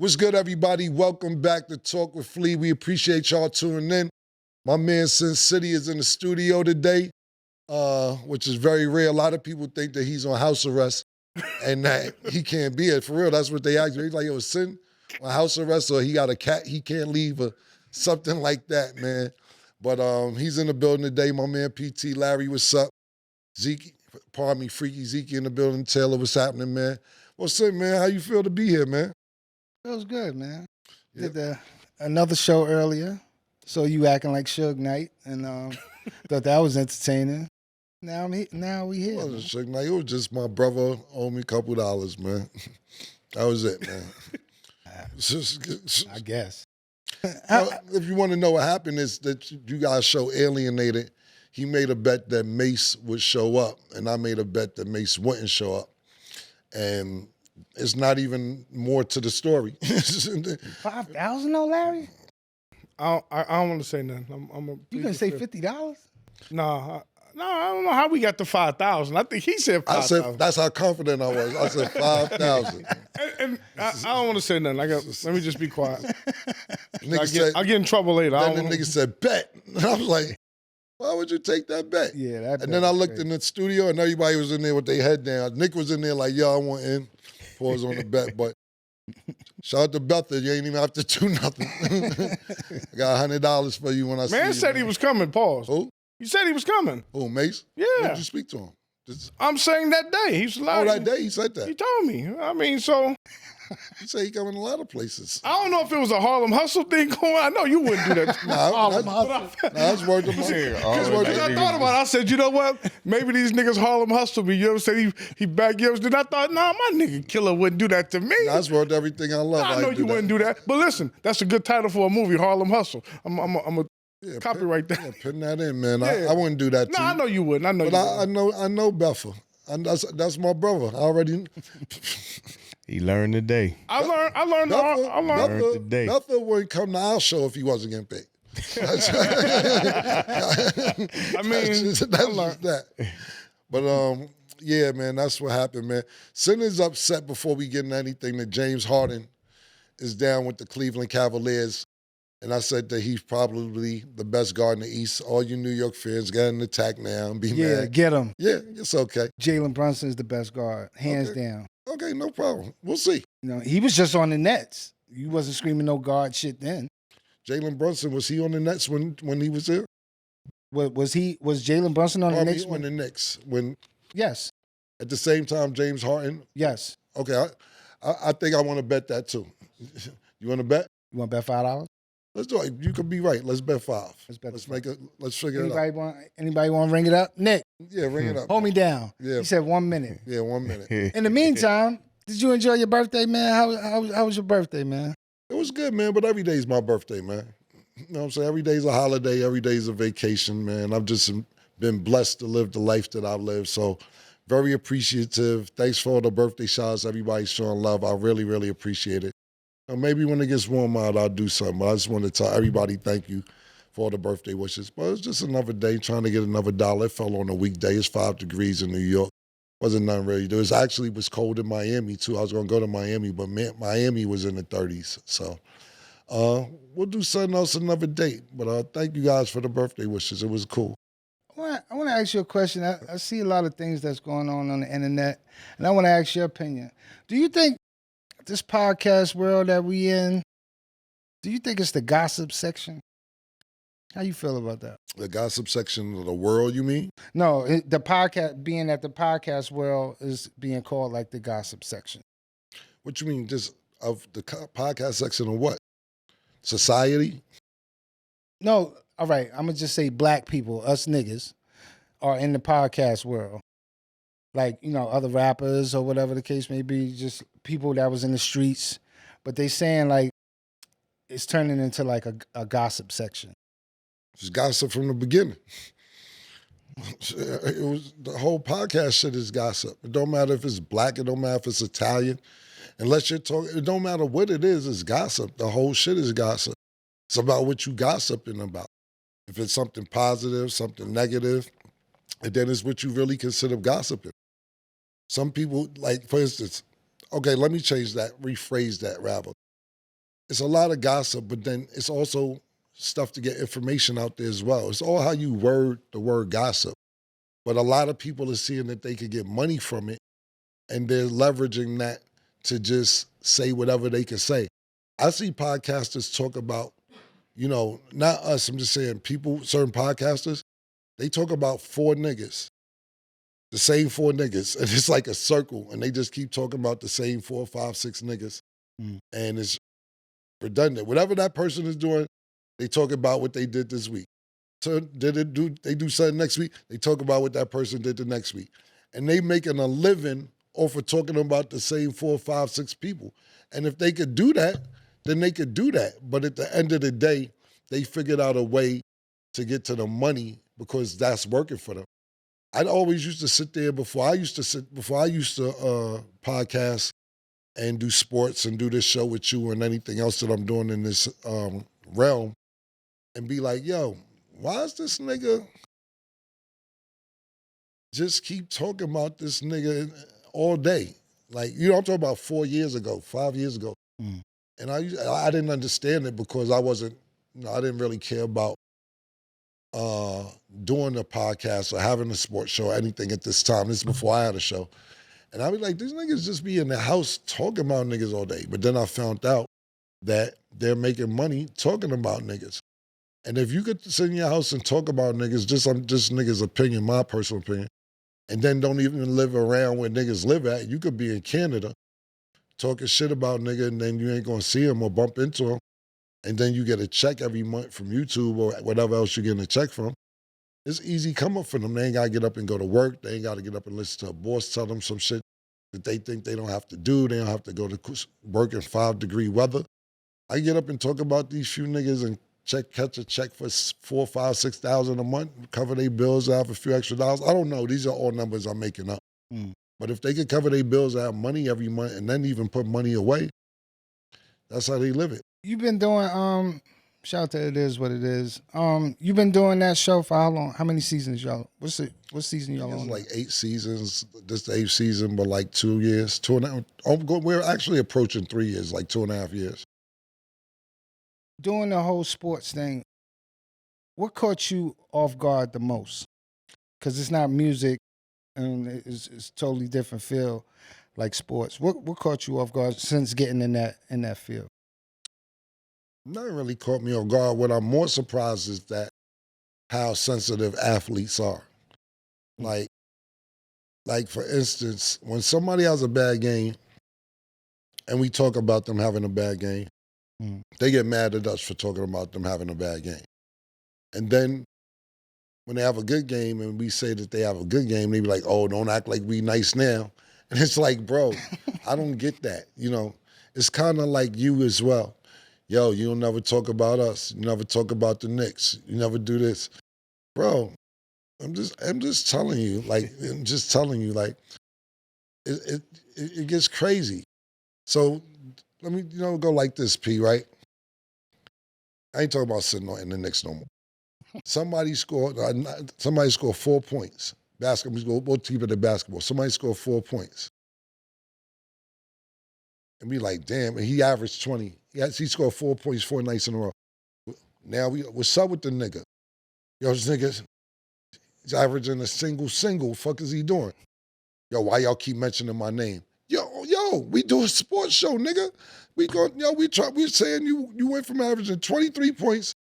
What's good, everybody? Welcome back to Talk with Flea. We appreciate y'all tuning in. My man Sen City is in the studio today, which is very rare. A lot of people think that he's on house arrest and that he can't be it. For real, that's what they ask me. He's like, yo, Sen on house arrest or he got a cat, he can't leave or something like that, man. But he's in the building today. My man PT Larry, what's up? Zeke, pardon me, Freaky Zeke in the building. Taylor, what's happening, man? What's up, man? How you feel to be here, man? Feels good, man. Yep. Did another show earlier, so you acting like Suge Knight, and thought that was entertaining. Now we here. It wasn't Suge Knight. It was just my brother owed me a couple dollars, man. That was it, man. I guess. Well, if you want to know what happened is that you guys show Alienated. He made a bet that Mace would show up, and I made a bet that Mace wouldn't show up. And it's not even more to the story. 5,000 though, Larry? I don't want to say nothing. You gonna say $50? No, I don't know how we got to 5,000. I think he said 5,000. I said that's how confident I was. I said 5,000. And I don't want to say nothing. Let me just be quiet. I I'll get in trouble later. Then the nigga said bet. And I was like, why would you take that bet? Yeah, that. And then I looked in the studio and everybody was in there with their head down. Nick was in there like, yo, I want in. Pause on the bet, but shout out to Betha. You ain't even have to do nothing. I got $100 for you when I see you. Man said he was coming, pause. Who? You said he was coming. Who, Mace? Yeah. When did you speak to him? I'm saying that day. He's like, that day he said that. He told me. I mean, so. He said he coming a lot of places. I don't know if it was a Harlem Hustle thing going on. I know you wouldn't do that. That's word to mouth. I thought about it. I said, you know what? Maybe these niggas Harlem Hustle me. You ever said he back you? Then I thought, nah, my nigga Killer wouldn't do that to me. That's worth everything I love. I know you wouldn't do that. But listen, that's a good title for a movie, Harlem Hustle. I'm a copyright that. Yeah, putting that in, man. Yeah. I wouldn't do that to you. I know you wouldn't. I know Betha. And that's my brother. I already. He learned today. I learned today. Betha wouldn't come to our show if he wasn't getting paid. I mean, that's just that. But yeah, man, that's what happened, man. Sin is upset before we get into anything that James Harden is down with the Cleveland Cavaliers. And I said that he's probably the best guard in the East. All you New York fans got an attack now and be mad. Yeah, get him. Yeah, it's okay. Jalen Brunson is the best guard, hands down. Okay, no problem. We'll see. You know, he was just on the Nets. You wasn't screaming no guard shit then. Jalen Brunson, was he on the Nets when he was here? Was Jalen Brunson on the Knicks? On the Knicks. When yes. At the same time, James Harden? Yes. Okay, I think I want to bet that too. You want to bet? You want to bet $5? Let's do it. You could be right. Let's bet 5. Let's figure it out. Anybody want to ring it up? Nick. Yeah, ring it up. Hold me down. Yeah. He said 1 minute. Yeah, 1 minute. In the meantime, did you enjoy your birthday, man? How was your birthday, man? It was good, man, but every day's my birthday, man. You know what I'm saying? Every day's a holiday. Every day's a vacation, man. I've just been blessed to live the life that I've lived. So very appreciative. Thanks for all the birthday shots. Everybody's showing love. I really, really appreciate it. Maybe when it gets warm out, I'll do something. But I just want to tell everybody thank you for all the birthday wishes. But it's just another day trying to get another dollar. It fell on a weekday. It's 5 degrees in New York. Wasn't nothing really to do. It actually was cold in Miami, too. I was going to go to Miami, but Miami was in the 30s. So we'll do something else another date. But thank you guys for the birthday wishes. It was cool. I want to ask you a question. I see a lot of things that's going on the internet, and I want to ask your opinion. Do you think this podcast world that we in, do you think it's the gossip section? How you feel about that? The gossip section of the world, you mean? No, the podcast, being that the podcast world is being called like the gossip section. What you mean, just of the podcast section of what? Society? No, all right, I'm going to just say black people, us niggas, are in the podcast world. Like, you know, other rappers or whatever the case may be, just people that was in the streets. But they saying, like, it's turning into, like, a gossip section. It's gossip from the beginning. It was the whole podcast shit is gossip. It don't matter if it's black, it don't matter if it's Italian. Unless you're talking, it don't matter what it is, it's gossip. The whole shit is gossip. It's about what you gossiping about. If it's something positive, something negative, and then it's what you really consider gossiping. Some people, like, for instance, okay, let me change that, rephrase that rather. it's a lot of gossip, but then it's also stuff to get information out there as well. It's all how you word the word gossip. But a lot of people are seeing that they could get money from it, and they're leveraging that to just say whatever they can say. I see podcasters talk about, not us, I'm just saying people, certain podcasters, they talk about 4 niggas, the same 4 niggas, and it's like a circle, and they just keep talking about the same 4, 5, 6 niggas, and it's redundant. Whatever that person is doing, they talk about what they did this week. So they do something next week, they talk about what that person did the next week. And they making a living off of talking about the same 4, 5, 6 people. And if they could do that, then they could do that. But at the end of the day, they figured out a way to get to the money because that's working for them. I always used to sit there before I used to podcast and do sports and do this show with you and anything else that I'm doing in this realm and be like, yo, why is this nigga just keep talking about this nigga all day? Like, I'm talking about 4 years ago, 5 years ago. And I didn't understand it because I didn't really care about doing a podcast or having a sports show or anything at this time. This is before I had a show. And I'd be like, these niggas just be in the house talking about niggas all day. But then I found out that they're making money talking about niggas. And if you could sit in your house and talk about niggas, just niggas' opinion, my personal opinion, and then don't even live around where niggas live at, you could be in Canada talking shit about nigga, and then you ain't gonna see him or bump into him, and then you get a check every month from YouTube or whatever else you're getting a check from. It's easy come up for them. They ain't gotta get up and go to work. They ain't gotta get up and listen to a boss tell them some shit that they think they don't have to do. They don't have to go to work in 5-degree weather. I get up and talk about these few niggas and catch a check for 4, 5, 6,000 a month, cover their bills, have a few extra dollars. I don't know. These are all numbers I'm making up. But if they could cover their bills, have money every month, and then even put money away, that's how they live it. You've been doing shout out to It Is What It Is. You've been doing that show for how long? How many seasons, y'all? What season y'all on? It's like 8 seasons. This the 8th season, but like 2 years, 2.5. We're actually approaching 3 years, like 2.5 years. Doing the whole sports thing, what caught you off guard the most? Because it's not music, and it's totally different feel, like sports. What caught you off guard since getting in that field? Nothing really caught me off guard. What I'm more surprised is that how sensitive athletes are. Like for instance, when somebody has a bad game, and we talk about them having a bad game, they get mad at us for talking about them having a bad game. And then when they have a good game and we say that they have a good game, they be like, oh, don't act like we nice now. And it's like, bro, I don't get that. It's kind of like you as well. Yo, you don't never talk about us. You never talk about the Knicks. You never do this. Bro, I'm just telling you, it gets crazy. So let me, go like this, P, right? I ain't talking about sitting in the Knicks no more. Somebody scored 4 points. Basketball, we'll keep it at basketball. Somebody scored 4 points. And we like, damn, and he averaged 20. He scored 4 points 4 nights in a row. Now, what's up with the nigga? Yo, this nigga, he's averaging a single. Fuck is he doing? Yo, why y'all keep mentioning my name? Yo, we do a sports show, nigga. We're saying you went from averaging 23 points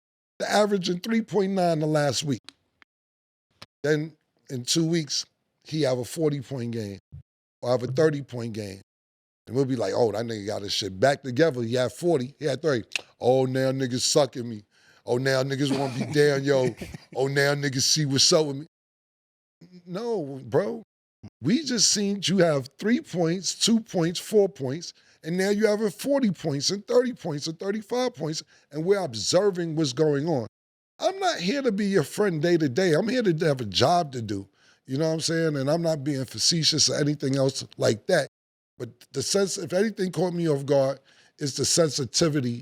to averaging 3.9 the last week. Then in 2 weeks, he have a 40-point game or have a 30-point game. And we'll be like, oh, that nigga got his shit back together. He had 40, he had 30. Oh, now niggas sucking me. Oh, now niggas want to be down, yo. Oh, now niggas see what's up with me. No, bro. We just seen you have 3 points, 2 points, 4 points, and now you having 40 points and 30 points and 35 points, and we're observing what's going on. I'm not here to be your friend day to day. I'm here to have a job to do. You know what I'm saying? And I'm not being facetious or anything else like that. But the sense, if anything caught me off guard, is the sensitivity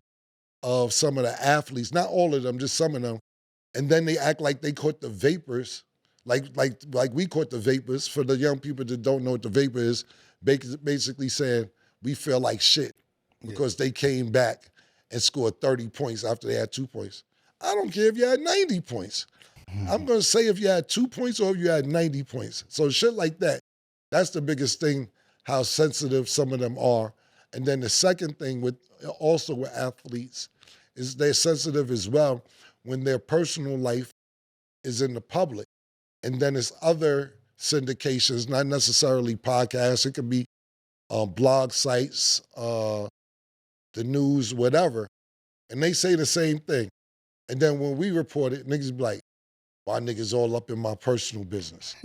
of some of the athletes. Not all of them, just some of them. And then they act like they caught the vapors, like we caught the vapors. For the young people that don't know what the vapor is, basically saying we feel like shit because they came back and scored 30 points after they had 2 points. I don't care if you had 90 points. I'm going to say if you had 2 points or if you had 90 points. So shit like that, that's the biggest thing, how sensitive some of them are. And then the second thing also with athletes is they're sensitive as well when their personal life is in the public. And then it's other syndications, not necessarily podcasts. It could be blog sites, the news, whatever. And they say the same thing. And then when we report it, niggas be like, why niggas all up in my personal business?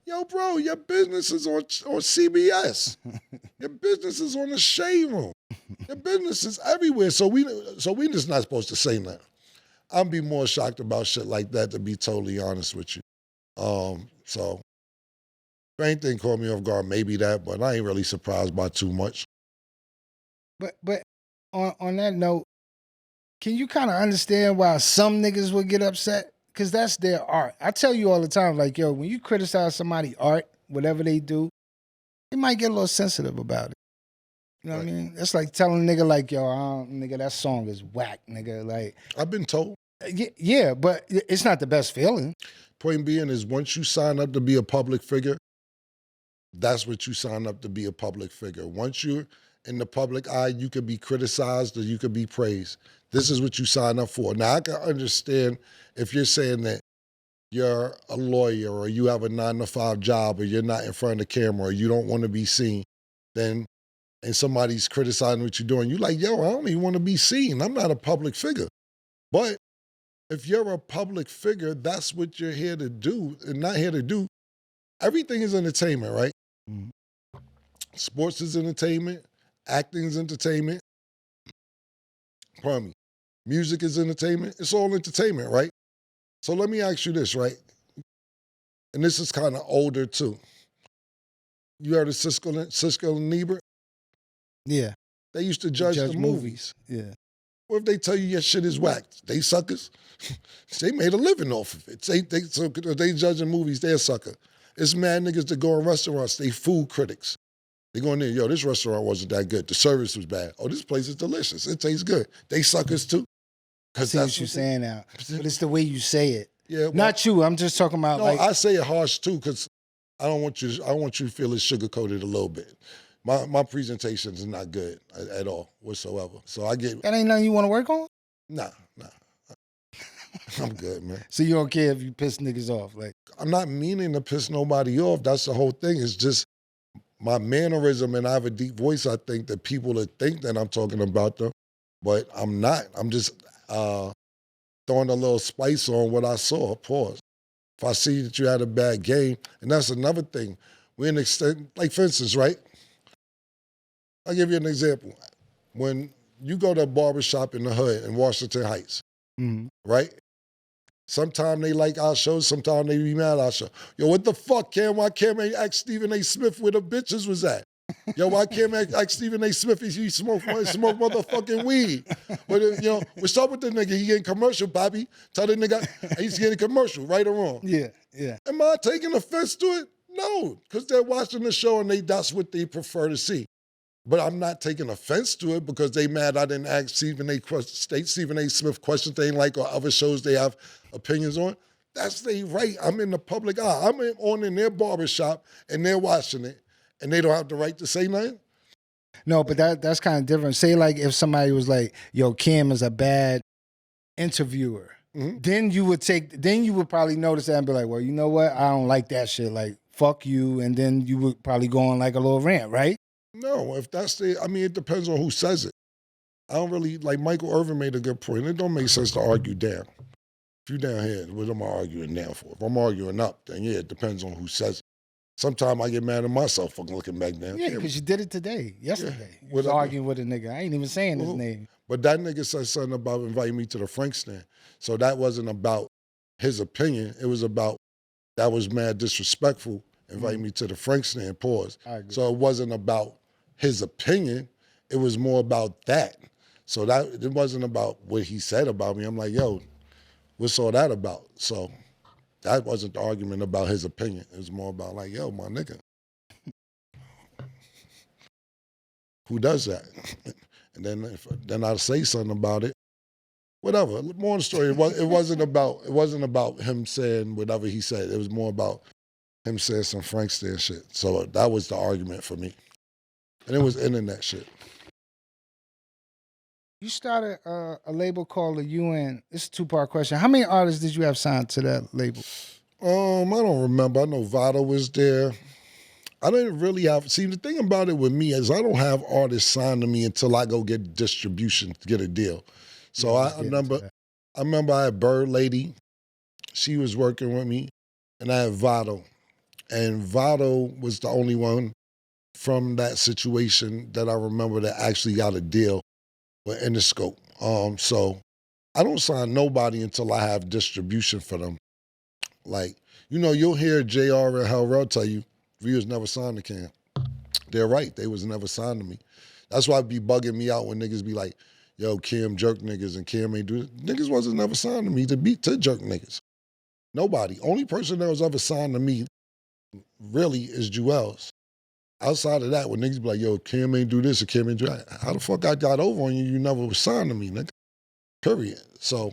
Yo, bro, your business is on CBS. Your business is on the Shade Room. Your business is everywhere. So we just not supposed to say nothing. I'd be more shocked about shit like that, to be totally honest with you. So if anything caught me off guard, maybe that, but I ain't really surprised by too much. But on that note, can you kind of understand why some niggas would get upset? Because that's their art. I tell you all the time, like, yo, when you criticize somebody's art, whatever they do, they might get a little sensitive about it. You know what I mean? It's like telling a nigga, like, yo, nigga, that song is whack, nigga. Like, I've been told. Yeah, but it's not the best feeling. Point being is once you sign up to be a public figure, that's what you sign up to be, a public figure. Once you're in the public eye, you could be criticized or you could be praised. This is what you sign up for. Now, I can understand if you're saying that you're a lawyer or you have a 9-to-5 job or you're not in front of the camera or you don't want to be seen, and somebody's criticizing what you're doing, you're like, yo, I don't even want to be seen. I'm not a public figure. But if you're a public figure, that's what you're here to do and not here to do. Everything is entertainment, right? Mm-hmm. Sports is entertainment. Acting is entertainment. Pardon me. Music is entertainment. It's all entertainment, right? So let me ask you this, right? And this is kind of older too. You heard of Siskel and Ebert? Yeah. They used to judge the movies. Yeah. What if they tell you your shit is whack? They suckers. They made a living off of it. So they judging movies, they're a sucker. It's mad niggas that go in restaurants, they food critics. They go in there, yo, this restaurant wasn't that good. The service was bad. Oh, this place is delicious. It tastes good. They suckers too. I see what you're saying now. But it's the way you say it. Yeah, well, not you. I'm just talking about I say it harsh too, because I want you to feel it sugar-coated a little bit. My presentation is not good at all whatsoever. So I get that ain't nothing you want to work on? Nah. I'm good, man. So you don't care if you piss niggas off? Like, I'm not meaning to piss nobody off. That's the whole thing. It's just my mannerism, and I have a deep voice. I think that people that think that I'm talking about them, but I'm not. I'm just throwing a little spice on what I saw. Pause. If I see that you had a bad game, and that's another thing. We're in extent, like for instance, right? I'll give you an example. When you go to a barbershop in the hood in Washington Heights, right? Sometimes they like our show, sometimes they be mad at our show. Yo, what the fuck, Cam? Why Cam ain't ask Stephen A. Smith where the bitches was at? Yo, why Cam ask Stephen A. Smith if he smoke motherfucking weed? But, what's up with the nigga? He getting commercial, Bobby. Tell the nigga he's getting commercial, right or wrong? Yeah. Am I taking offense to it? No, because they're watching the show and that's what they prefer to see. But I'm not taking offense to it because they mad I didn't ask Stephen A. Smith questions they ain't like or other shows they have opinions on. That's their right. I'm in the public eye. I'm in their barbershop and they're watching it and they don't have the right to say nothing. No, but that's kind of different. Say like if somebody was like, yo, Cam is a bad interviewer. Mm-hmm. Then you would probably notice that and be like, well, you know what? I don't like that shit. Like, fuck you. And then you would probably go on like a little rant, right? No, if that's it depends on who says it. I don't really, like Michael Irvin made a good point. It don't make sense to argue down. If you down here, what am I arguing down for? If I'm arguing up, then yeah, it depends on who says it. Sometimes I get mad at myself for looking back down. Yeah, because you did it yesterday. Yeah. You was arguing with a nigga. I ain't even saying his name. But that nigga said something about inviting me to the Frank stand. So that wasn't about his opinion. It was about, that was mad disrespectful, inviting me to the Frank stand, pause. So it wasn't about his opinion, it was more about that. So that it wasn't about what he said about me. I'm like, yo, what's all that about? So that wasn't the argument about his opinion. It was more about like, yo, my nigga. Who does that? And then I'd say something about it. Whatever. More on the story. It wasn't about him saying whatever he said. It was more about him saying some Frankster shit. So that was the argument for me. And it was internet shit. You started a label called the UN. It's a 2-part question. How many artists did you have signed to that label? I don't remember. I know Vado was there. I didn't really have. See, the thing about it with me is I don't have artists signed to me until I go get distribution to get a deal. So I remember I had Bird Lady. She was working with me, and I had Vado. And Vado was the only one from that situation that I remember that actually got a deal with Interscope. So I don't sign nobody until I have distribution for them. Like, you'll hear JR and Hellrell tell you, we was never signed to Cam. They're right, they was never signed to me. That's why it be bugging me out when niggas be like, yo, Cam jerk niggas and Cam ain't do it. Niggas wasn't never signed to me to jerk niggas. Nobody. Only person that was ever signed to me really is Jewels. Outside of that, when niggas be like, yo, Cam ain't do this or Cam ain't do that, how the fuck I got over on you? You never was signed to me, nigga. Period. So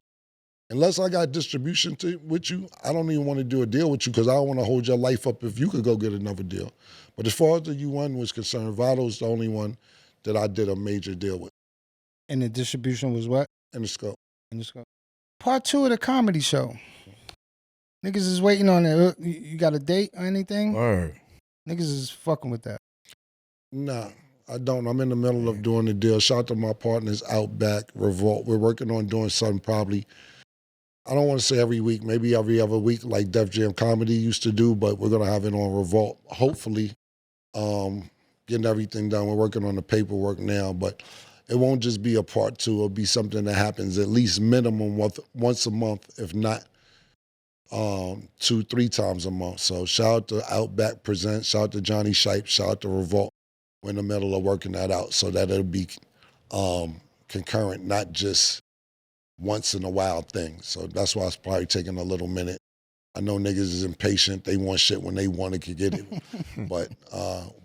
unless I got distribution with you, I don't even want to do a deal with you because I don't want to hold your life up if you could go get another deal. But as far as the UN was concerned, Vado's the only one that I did a major deal with. And the distribution was what? Interscope. Part 2 of the comedy show. Niggas is waiting on it. You got a date or anything? Word. Niggas is fucking with that. Nah, I don't. I'm in the middle of doing the deal. Shout out to my partners, Outback, Revolt. We're working on doing something probably, I don't want to say every week, maybe every other week like Def Jam Comedy used to do, but we're going to have it on Revolt. Hopefully, getting everything done. We're working on the paperwork now, but it won't just be a part 2. It'll be something that happens at least minimum once a month, if not 2-3 times a month. So shout out to Outback Presents, shout out to Johnny Shipe, shout out to Revolt. We're in the middle of working that out so that it'll be concurrent, not just once in a while thing. So that's why it's probably taking a little minute. I know niggas is impatient. They want shit when they want to get it. But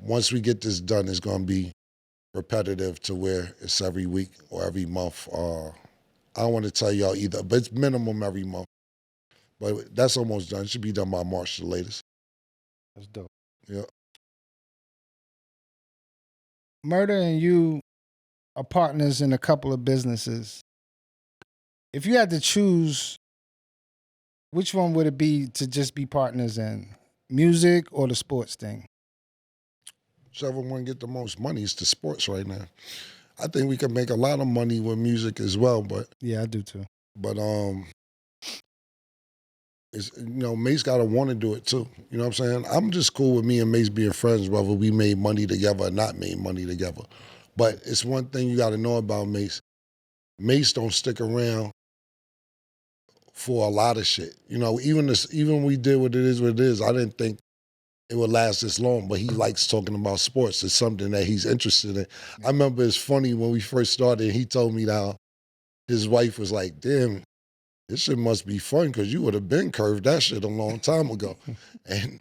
once we get this done, it's going to be repetitive to where it's every week or every month. I don't want to tell y'all either, but it's minimum every month. But that's almost done. It should be done by March the latest. That's dope. Yeah. Murder and you are partners in a couple of businesses. If you had to choose, which one would it be to just be partners in? Music or the sports thing? Whichever one get the most money is the sports right now. I think we can make a lot of money with music as well, but yeah, I do too. But it's, Mace gotta want to do it too. You know what I'm saying? I'm just cool with me and Mace being friends, whether we made money together or not made money together. But it's one thing you gotta know about Mace. Mace don't stick around for a lot of shit. Even we did what it is, I didn't think it would last this long, but he likes talking about sports. It's something that he's interested in. I remember it's funny when we first started, he told me that his wife was like, damn, this shit must be fun because you would have been curved that shit a long time ago. And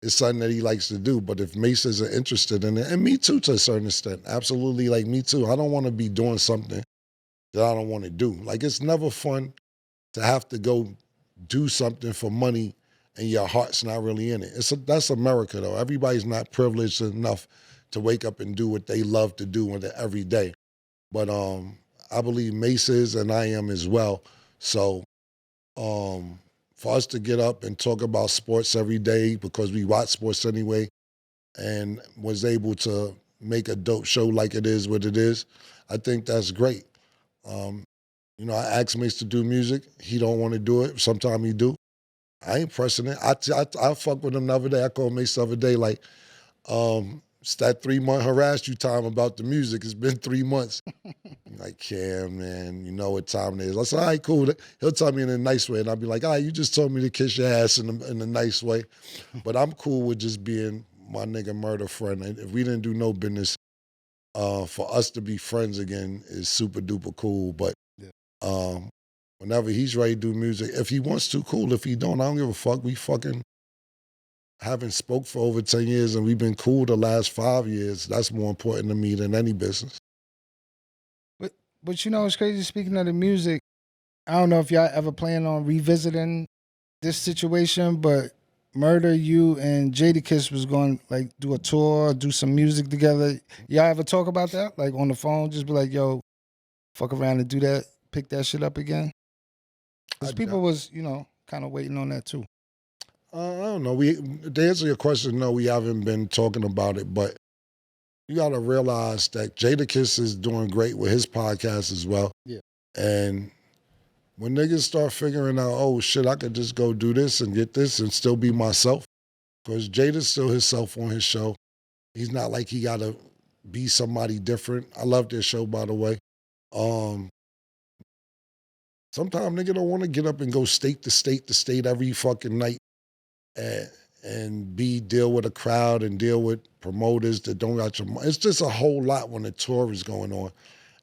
it's something that he likes to do. But if Mace isn't interested in it, and me too to a certain extent, absolutely, like me too. I don't want to be doing something that I don't want to do. Like, it's never fun to have to go do something for money and your heart's not really in it. That's America, though. Everybody's not privileged enough to wake up and do what they love to do every day. But I believe Mace is, and I am as well. So for us to get up and talk about sports every day, because we watch sports anyway, and was able to make a dope show like it is what it is, I think that's great. I asked Mace to do music. He don't want to do it. Sometimes he do. I ain't pressing it. I fuck with him the other day. I called Mace the other day like, it's that 3-month harassed you time about the music. It's been 3 months. Like, Cam, man, you know what time it is. I said, all right, cool. He'll tell me in a nice way. And I'll be like, all right, you just told me to kiss your ass in a nice way. But I'm cool with just being my nigga Murder friend. And if we didn't do no business, for us to be friends again is super duper cool. But whenever he's ready to do music, if he wants to, cool. If he don't, I don't give a fuck. We fucking haven't spoke for over 10 years and we've been cool the last 5 years. That's more important to me than any business. But you know, it's crazy. Speaking of the music, I don't know if y'all ever plan on revisiting this situation, but Murder, you and Jadakiss was going to like do a tour, do some music together. Y'all ever talk about that? Like on the phone, just be like, "Yo, fuck around and do that, pick that shit up again." Because people was, you know, kind of waiting on that too. I don't know. To answer your question, no, we haven't been talking about it, but you got to realize that Jadakiss is doing great with his podcast as well. Yeah. And when niggas start figuring out, oh shit, I could just go do this and get this and still be myself, because Jada's still himself on his show. He's not like he got to be somebody different. I love their show, by the way. Sometimes nigga don't want to get up and go state to state to state every fucking night and deal with a crowd and deal with promoters that don't got your money. It's just a whole lot when a tour is going on.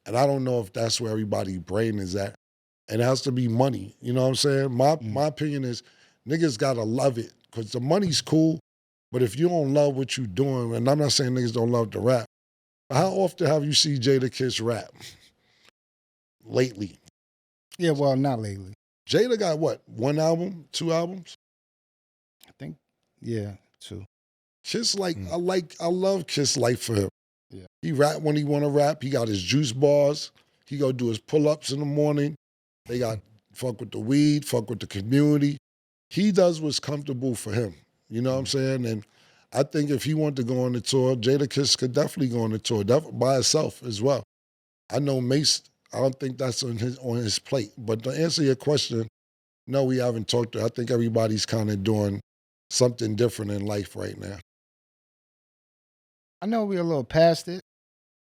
And I don't know if that's where everybody's brain is at. And it has to be money. You know what I'm saying? My opinion is niggas gotta love it, because the money's cool, but if you don't love what you're doing, and I'm not saying niggas don't love to rap, but how often have you seen Jadakiss rap lately? Yeah, well, not lately. Jada got what, 1 album, 2 albums? I think, yeah, 2. Kiss I love Kiss life for him. Yeah. He rap when he want to rap. He got his juice bars. He go do his pull-ups in the morning. They got fuck with the weed, fuck with the community. He does what's comfortable for him. You know what I'm saying? And I think if he wanted to go on the tour, Jadakiss could definitely go on the tour by himself as well. I know Mace, I don't think that's on his plate. But to answer your question, no, we haven't talked to. I think everybody's kind of doing something different in life right now. I know we're a little past it,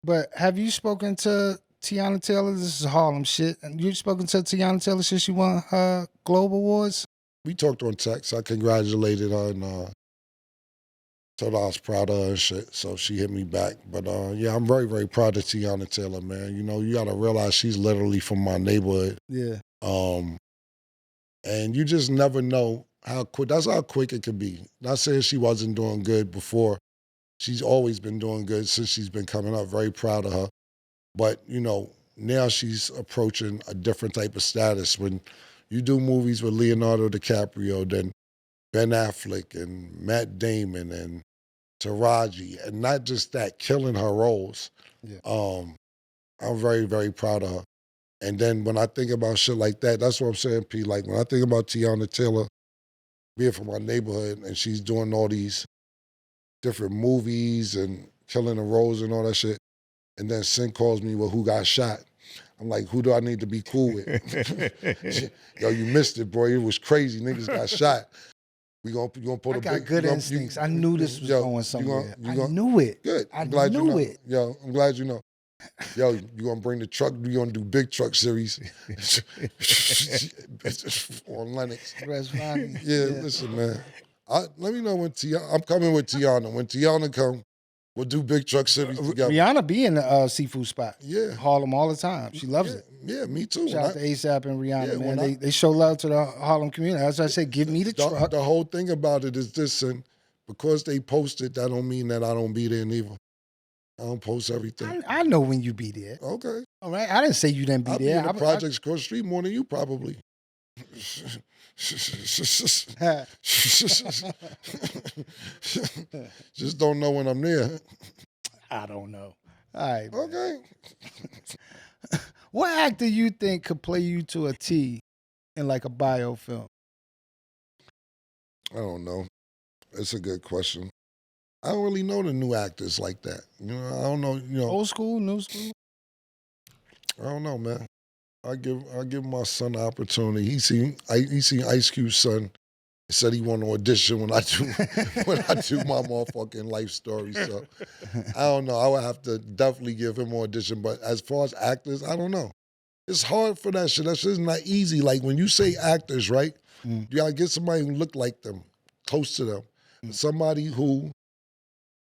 but have you spoken to Teyana Taylor? This is Harlem shit. And you spoken to Teyana Taylor since she won her Global Awards? We talked on text. I congratulated her and told her I was proud of her and shit. So she hit me back. But yeah, I'm very, very proud of Teyana Taylor, man. You know, you gotta realize she's literally from my neighborhood. Yeah. And you just never know how quick, that's how quick it could be. Not saying she wasn't doing good before. She's always been doing good since she's been coming up. Very proud of her. But, you know, now she's approaching a different type of status. When you do movies with Leonardo DiCaprio, then Ben Affleck and Matt Damon and Taraji, and not just that, killing her roles. Yeah. I'm very, very proud of her. And then when I think about shit like that, that's what I'm saying, P. Like, when I think about Teyana Taylor being from my neighborhood and she's doing all these different movies and killing the roles and all that shit, and then Sen calls me, well, who got shot? I'm like, who do I need to be cool with? Yo, you missed it, bro. It was crazy. Niggas got shot. We gonna put I got good instincts. I knew this was going somewhere. I knew it. Good. I glad knew you know. it. Yo, I'm glad you know. Yo, you gonna bring the truck? You gonna do big truck series on Lennox? Yeah, listen, man. Let me know when I'm coming with Teyana. When Teyana come, we'll do big truck series together. Rihanna be in the seafood spot. Yeah. Harlem all the time. She loves it. Yeah, me too. Shout out to ASAP and Rihanna, Yeah, man. They show love to the Harlem community. As I said, give me the truck. The whole thing about it is this, and because they post it, that don't mean that I don't be there neither. I don't post everything. I know when you be there. Okay. All right. I didn't say you didn't be I'll there. be in the projects across the street more than you probably. Just don't know when I'm there. I don't know. All right. Okay. What actor you think could play you to a T in like a biofilm? I don't know. It's a good question. I don't really know the new actors like that. You know, I don't know. You know, Old school, new school. I don't know, man. I give my son an opportunity. He seen Ice Cube's son. He said he want to audition when I do my motherfucking life story. So I don't know. I would have to definitely give him an audition. But as far as actors, I don't know. It's hard for that shit. That shit's not easy. Like when you say actors, right? You gotta get somebody who look like them, close to them, somebody who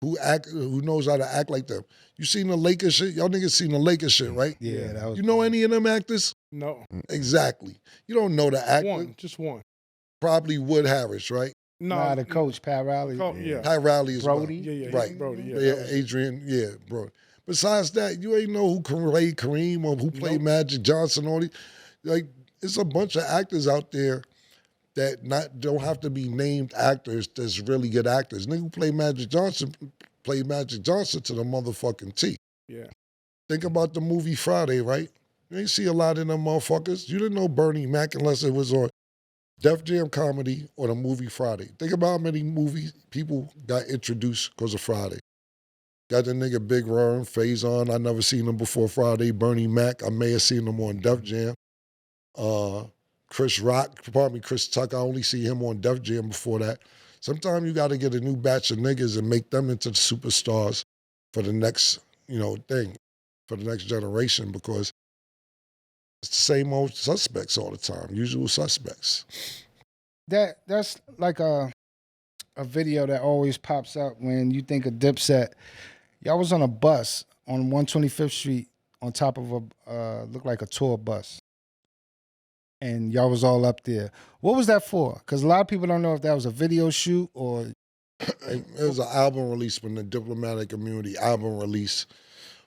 knows how to act like them. You seen the Lakers shit? Y'all niggas seen the Lakers shit, right? Yeah, that was. You know any of them actors? No. Exactly. You don't know the actor. Just one. Probably Wood Harris, right? No, the coach, Pat Riley. Yeah. Pat Riley is Brody. Yeah, right. Brody. Yeah, Adrian. Yeah, bro. besides that, you ain't know who played Kareem or who played Magic Johnson. All these, like, it's a bunch of actors out there that don't have to be named actors that's really good actors. Nigga who played Magic Johnson played Magic Johnson to the motherfucking T. Yeah. Think about the movie Friday, right? You ain't see a lot of them motherfuckers. You didn't know Bernie Mac unless it was on Def Jam Comedy or the movie Friday. Think about how many movies people got introduced because of Friday. Got the nigga Big Worm, Faison. I never seen him before Friday. Bernie Mac, I may have seen him on Def Jam. Chris Tucker, I only see him on Def Jam before that. Sometimes you got to get a new batch of niggas and make them into the superstars for the next, thing, for the next generation, because it's the same old suspects all the time, usual suspects. That's like a video that always pops up when you think of Dipset. Y'all was on a bus on 125th Street on top of a looked like a tour bus. And y'all was all up there. What was that for? Because a lot of people don't know if that was a video shoot or... It was an album release when the Diplomatic Immunity album release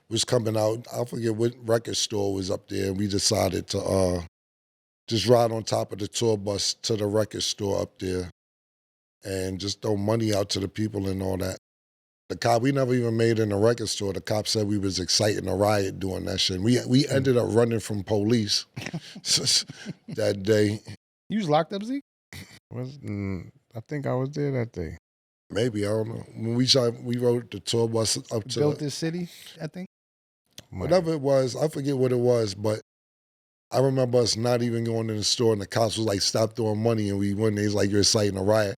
was coming out. I forget what record store was up there, and we decided to just ride on top of the tour bus to the record store up there and just throw money out to the people and all that. The cop, we never even made it in the record store. The cop said we was exciting a riot doing that shit. We ended up running from police that day. You was locked up, Zeke? I think I was there that day. Maybe, I don't know. When we rode the tour bus up to Built this city, I think. Whatever it was, I forget what it was, but I remember us not even going in the store, and the cops was like, stop throwing money, and we went, he's like, you're inciting a riot.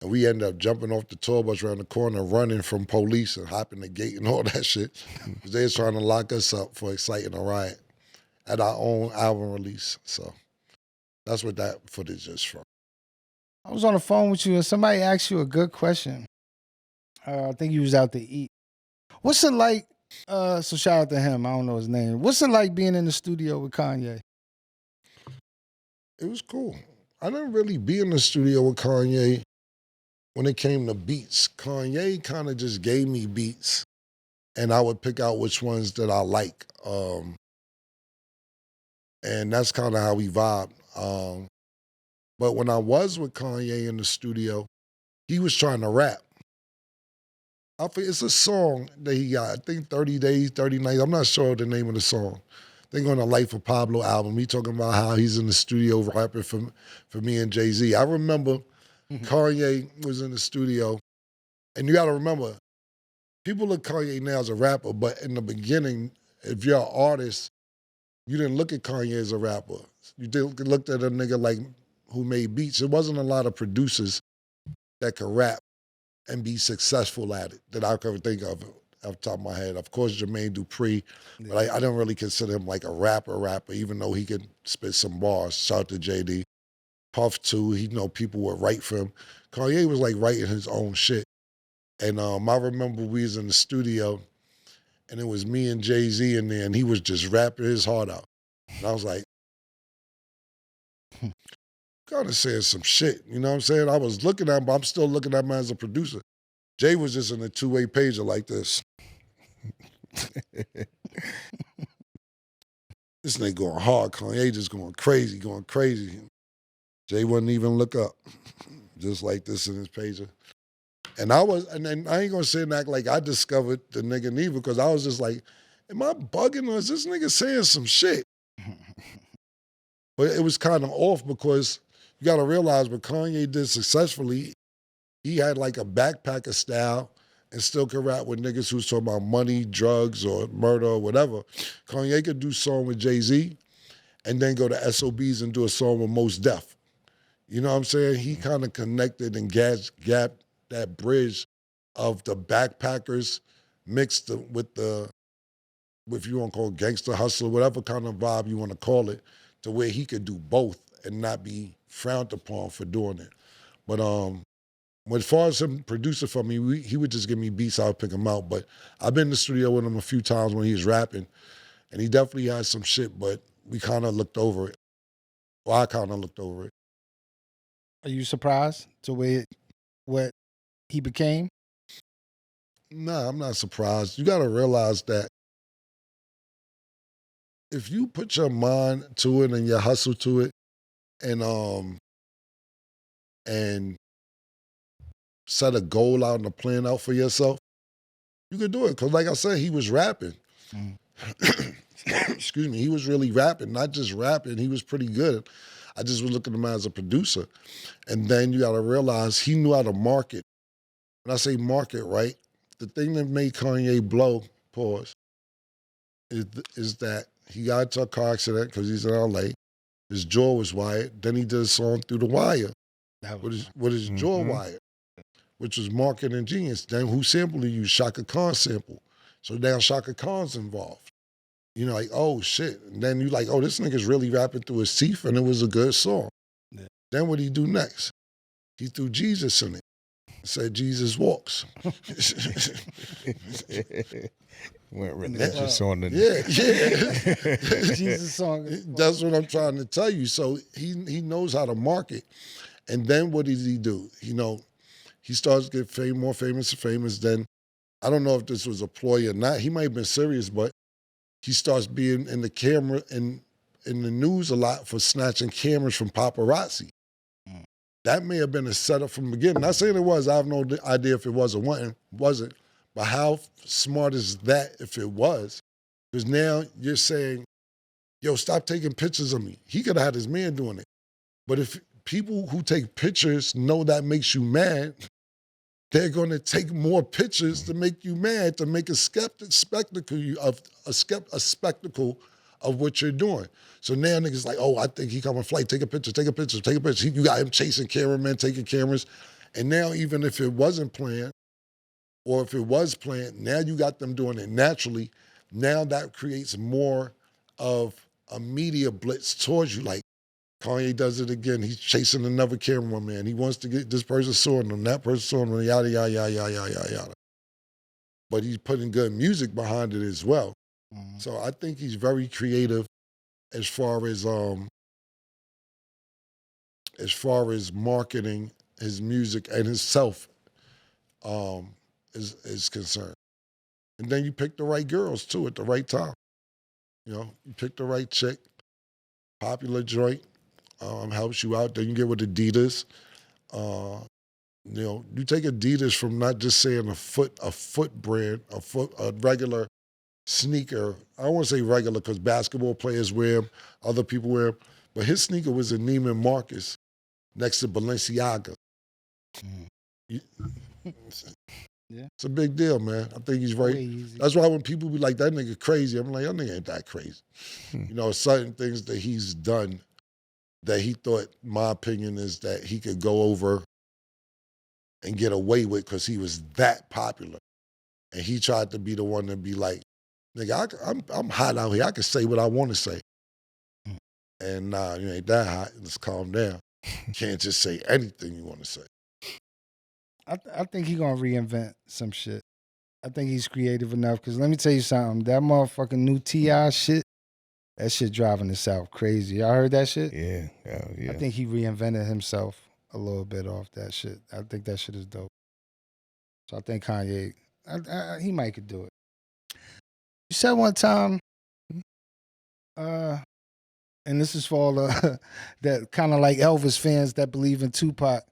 And we ended up jumping off the tour bus around the corner, running from police and hopping the gate and all that shit. Because they was trying to lock us up for inciting a riot at our own album release. So that's what that footage is from. I was on the phone with you and somebody asked you a good question. I think you was out to eat. What's it like, so shout out to him, I don't know his name. What's it like being in the studio with Kanye? It was cool. I didn't really be in the studio with Kanye when it came to beats. Kanye kind of just gave me beats and I would pick out which ones that I like. And that's kind of how we vibe. But when I was with Kanye in the studio, he was trying to rap. It's a song that he got, I think 30 Days, 30 Nights. I'm not sure the name of the song. I think on the Life of Pablo album, he talking about how he's in the studio rapping for me and Jay-Z. I remember Kanye was in the studio, and you gotta remember, people look at Kanye now as a rapper, but in the beginning, if you're an artist, you didn't look at Kanye as a rapper. You looked at a nigga like who made beats. There wasn't a lot of producers that could rap and be successful at it that I could think of off the top of my head. Of course, Jermaine Dupri, but I didn't really consider him like a rapper, even though he could spit some bars. Shout out to JD. Puff too, people would write for him. Kanye was like writing his own shit. And I remember we was in the studio and it was me and Jay-Z in there and he was just rapping his heart out. And I was like, kind of saying some shit, you know what I'm saying? I was looking at him, but I'm still looking at him as a producer. Jay was just in a two-way pager like this. This nigga going hard, Kanye just going crazy. Jay wouldn't even look up, just like this in his pager. And I ain't gonna sit and act like I discovered the nigga neither, because I was just like, am I bugging or is this nigga saying some shit? But it was kind of off because you gotta realize what Kanye did successfully, he had like a backpacker style and still could rap with niggas who's talking about money, drugs, or murder or whatever. Kanye could do a song with Jay-Z and then go to SOBs and do a song with Mos Def. You know what I'm saying? He kind of connected and gapped that bridge of the backpackers mixed with the, if you want to call it gangster hustler, whatever kind of vibe you want to call it, to where he could do both and not be frowned upon for doing it. But as far as him producer for me, he would just give me beats, I would pick him out. But I've been in the studio with him a few times when he was rapping, and he definitely had some shit, but we kind of looked over it. Well, I kind of looked over it. Are you surprised to what he became? Nah, I'm not surprised. You got to realize that if you put your mind to it and your hustle to it, and set a goal out and a plan out for yourself, you could do it. Because like I said, he was rapping. Excuse me, he was really rapping, not just rapping, he was pretty good. I just was looking at him as a producer. And then you gotta realize he knew how to market. When I say market, right, the thing that made Kanye blow, pause, is that he got into a car accident because he's in LA. His jaw was wired. Then he did a song Through the Wire with his jaw wired, which was marketing genius. Then who sampled he used? Shaka Khan sample. So now Shaka Khan's involved. You know, like, oh shit. And then you like, oh, this nigga's really rapping through his teeth, and it was a good song. Yeah. Then what'd he do next? He threw Jesus in it. Said Jesus walks. Went religious on the Jesus song. That's what I'm trying to tell you. So he knows how to market. And then what did he do? You know, he starts to get more famous and famous. Then I don't know if this was a ploy or not. He might have been serious, but he starts being in the camera in the news a lot for snatching cameras from paparazzi. That may have been a setup from the beginning. Not saying it was. I have no idea if it was or wasn't. But how smart is that if it was? Because now you're saying, yo, stop taking pictures of me. He could have had his man doing it. But if people who take pictures know that makes you mad, they're going to take more pictures to make you mad, to make a spectacle of what you're doing. So now niggas like, oh, I think he coming flight. Take a picture. You got him chasing cameramen, taking cameras. And now even if it wasn't planned, or if it was planned, now you got them doing it naturally. Now that creates more of a media blitz towards you. Like, Kanye does it again. He's chasing another cameraman. He wants to get this person suing him, that person suing him, yada, yada, yada, yada, yada, yada. But he's putting good music behind it as well. So I think he's very creative as far as marketing his music and himself is concerned. And then you pick the right girls too at the right time. You know, you pick the right chick, popular joint, helps you out. Then you get with Adidas. You know, you take Adidas from not just saying a foot brand, a regular sneaker. I don't want to say regular because basketball players wear them, other people wear them, but his sneaker was a Neiman Marcus next to Balenciaga. Yeah. It's a big deal, man. I think he's right. That's why when people be like, that nigga crazy, I'm like, that nigga ain't that crazy. You know, certain things that he's done that he thought, my opinion is that he could go over and get away with because he was that popular. And he tried to be the one to be like, nigga, I'm hot out here. I can say what I want to say. And nah, you ain't that hot. Let's calm down. You can't just say anything you want to say. I think he's going to reinvent some shit. I think he's creative enough because let me tell you something. That motherfucking new T.I. shit, that shit driving the South crazy. Y'all heard that shit? Yeah. I think he reinvented himself a little bit off that shit. I think that shit is dope. So I think Kanye, he might could do it. You said one time, and this is for all that kind of like Elvis fans that believe in Tupac.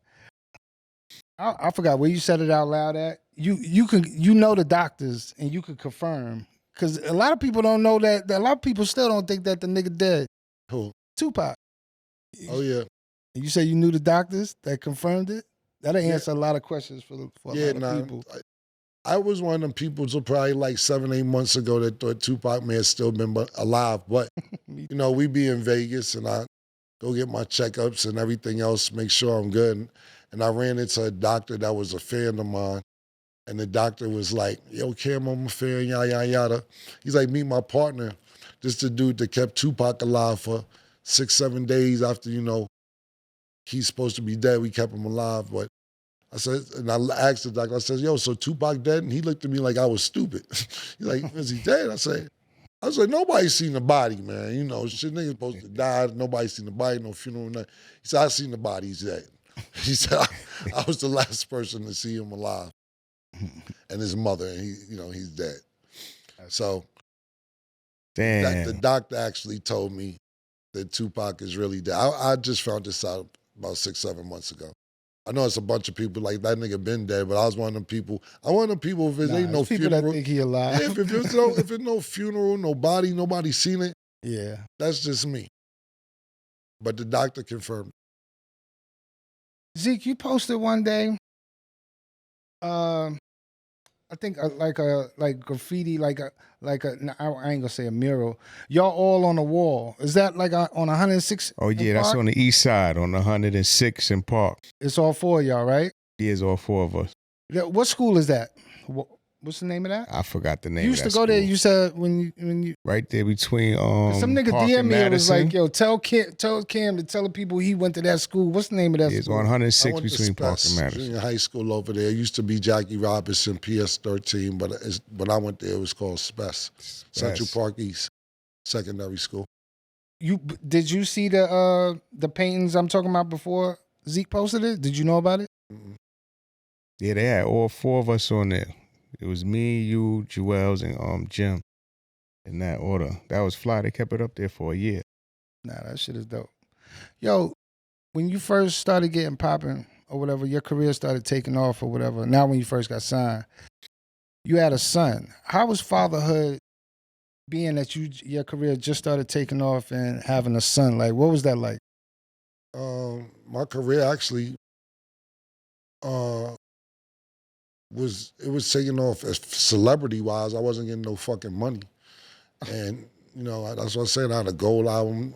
I forgot where you said it out loud at. You know the doctors and you could confirm because a lot of people don't know that. A lot of people still don't think that the nigga dead. Who? Tupac. Oh yeah. And you say you knew the doctors that confirmed it. That'll answer a lot of questions for a lot of people. I was one of them people till probably like 7-8 months ago that thought Tupac may have still been alive. But, you know, we be in Vegas and I go get my checkups and everything else, make sure I'm good. And I ran into a doctor that was a fan of mine. And the doctor was like, yo, Cam, I'm a fan, yada, yada, yada. He's like, meet my partner. This the dude that kept Tupac alive for 6-7 days after, you know, he's supposed to be dead. We kept him alive. But I said, and I asked the doctor, I said, yo, so Tupac dead? And he looked at me like I was stupid. He's like, is he dead? I was like, nobody's seen the body, man. You know, shit, nigga's supposed to die. Nobody's seen the body, no funeral, nothing. He said, I seen the body, he's dead. He said, I was the last person to see him alive. And his mother, and he's dead. So Damn. The doctor actually told me that Tupac is really dead. I just found this out about 6-7 months ago. I know it's a bunch of people like that nigga been dead, but I was one of them people. I one of them people if there ain't no people funeral. that think he alive. If there's no funeral, nobody seen it. Yeah. That's just me. But the doctor confirmed. Zeke, you posted one day. I think like graffiti, I ain't gonna say a mural. Y'all all on the wall. Is that like on 106? Oh yeah, that's on the east side on 106 in Park. It's all four of y'all, right? Yeah, it's all four of us. What school is that? What's the name of that? I forgot the name. You used of that to go there. school. You said when you right there between some nigga Park DM and me and was Madison. like, yo, tell Cam to tell the people he went to that school. What's the name of that It's school? on 106 I went between to Park Spess, and Madison. junior high school over there. It used to be Jackie Robinson, PS13, but when I went there, it was called Spess. Central Park East Secondary School. Did you see the paintings I'm talking about before Zeke posted it? Did you know about it? Mm-mm. Yeah, they had all four of us on there. It was me, you, Jewels, and Jim. In that order. That was fly. They kept it up there for a year. Nah, that shit is dope. Yo, when you first started getting popping or whatever, your career started taking off or whatever, now when you first got signed, you had a son. How was fatherhood being that your career just started taking off and having a son? Like, what was that like? My career actually was taking off as celebrity wise. I wasn't getting no fucking money, and that's what I said. I had a gold album,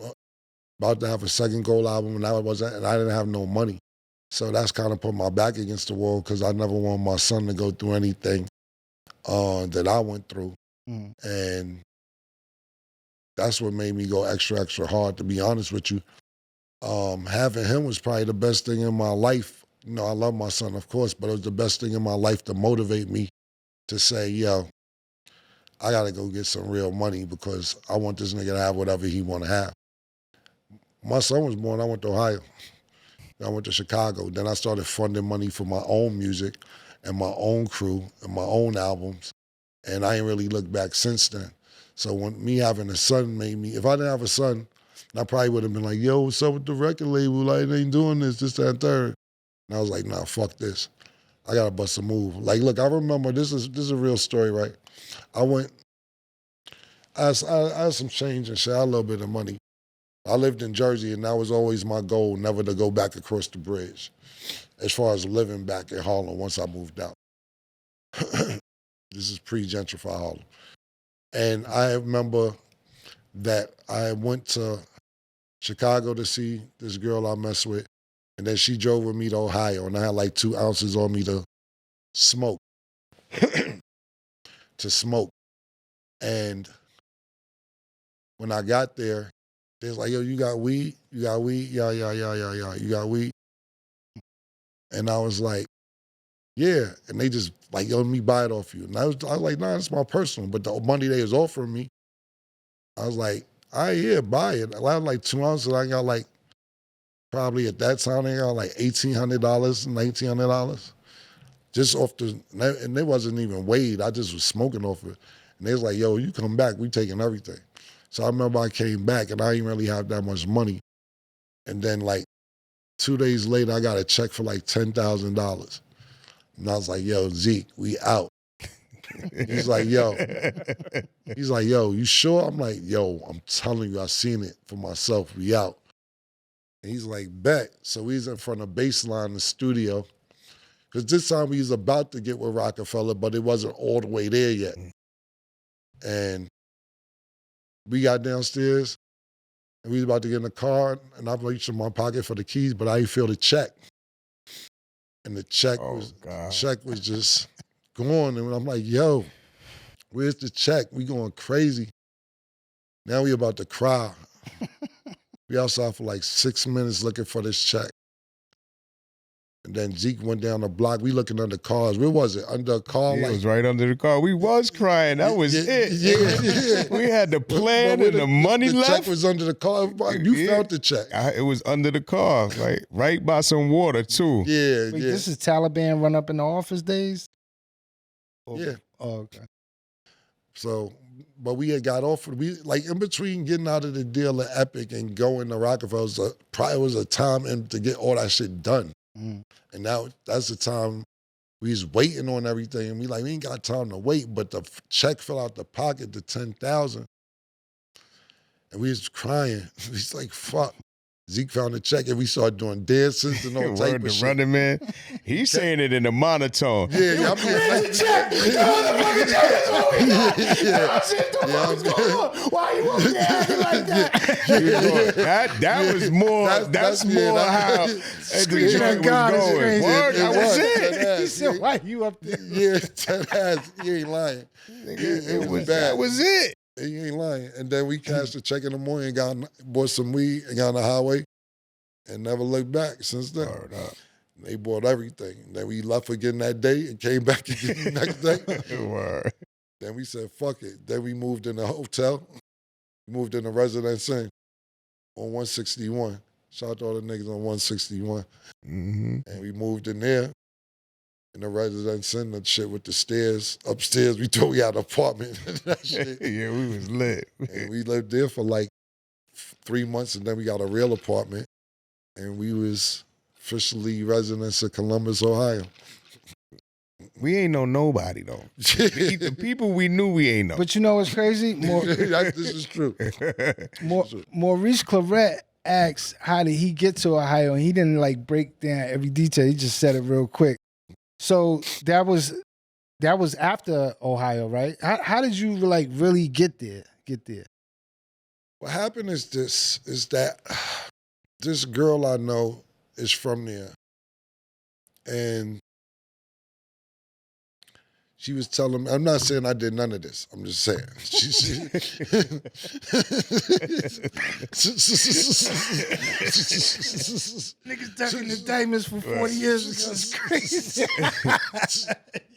about to have a second gold album, and I didn't have no money. So that's kind of put my back against the wall because I never want my son to go through anything that I went through, and that's what made me go extra hard. To be honest with you, having him was probably the best thing in my life. I love my son, of course, but it was the best thing in my life to motivate me to say, yo, I got to go get some real money because I want this nigga to have whatever he want to have. My son was born, I went to Ohio. I went to Chicago. Then I started funding money for my own music and my own crew and my own albums. And I ain't really looked back since then. So when me having a son made me, if I didn't have a son, I probably would have been like, yo, what's up with the record label? Like, they ain't doing this, that, and third. And I was like, nah, fuck this. I gotta bust a move. Like, look, I remember, this is a real story, right? I had some change and shit, I had a little bit of money. I lived in Jersey, and that was always my goal, never to go back across the bridge, as far as living back in Harlem once I moved out. This is pre-gentrified Harlem. And I remember that I went to Chicago to see this girl I messed with, and then she drove with me to Ohio, and I had like 2 ounces on me to smoke. And when I got there, they was like, yo, you got weed? You got weed? Yeah. You got weed? And I was like, yeah. And they just like, yo, let me buy it off you. And I was like, nah, it's my personal. But the money they was offering me, I was like, all right, yeah, buy it. I had like 2 ounces. I got like, probably at that time, I got like $1,800, $1,900. Just off and it wasn't even weighed. I just was smoking off it. And they was like, yo, you come back, we taking everything. So I remember I came back and I didn't really have that much money. And then like 2 days later, I got a check for like $10,000. And I was like, yo, Zeke, we out. He's like, yo, you sure? I'm like, yo, I'm telling you, I seen it for myself, we out. And he's like, bet. So he's in front of Baseline in the studio. Because this time we was about to get with Rockefeller, but it wasn't all the way there yet. And we got downstairs, and we was about to get in the car, and I reached in my pocket for the keys, but I didn't feel the check. And the check was just gone. And I'm like, yo, where's the check? We going crazy. Now we about to cry. We outside for like 6 minutes looking for this check. And then Zeke went down the block. We looking under cars. Where was it? Under a car? Yeah, it was right under the car. We was crying. That was it. Yeah. We had the plan and the money left. The check was under the car. You found the check. It was under the car, like right by some water too. Yeah, Wait, this is Taliban run up in the office days? Yeah. Oh, okay. So, but we had got off. We like in between getting out of the deal at Epic and going to Rockefeller. Probably was a time to get all that shit done. And now that's the time we was waiting on everything. And we ain't got time to wait. But the check fell out the pocket to $10,000, and we was crying. We was like, fuck. Zeke found the check and we started doing dances and all type of shit. Running man, he's saying it in a monotone. Yeah, I'm Why you over there acting like that? That was more. That's more how the joint was going. Word, that was it. He said, "Why you up there?" Yeah, that ass. He ain't lying. It was bad. That was it. He ain't lying. And then we cashed the check in the morning and bought some weed and got on the highway and never looked back since then. They bought everything. And then we left again that day and came back again the next day. Word. Then we said, fuck it. Then we moved in a hotel. We moved in a Residence Inn on 161. Shout out to all the niggas on 161. And we moved in there. In the Residence Inn, that shit with the stairs. Upstairs, we thought we had an apartment. That shit. Yeah, we was lit. And we lived there for like 3 months, and then we got a real apartment. And we was officially residents of Columbus, Ohio. We ain't know nobody, though. The people we knew, we ain't know. But you know what's crazy? This is true. Maurice Claret asks, how did he get to Ohio? And he didn't like break down every detail. He just said it real quick. So that was after Ohio, right? How did you like really get there? What happened is that this girl I know is from there. And she was telling me, I'm not saying I did none of this. I'm just saying. Niggas ducking the diamonds for 40 years. This is crazy.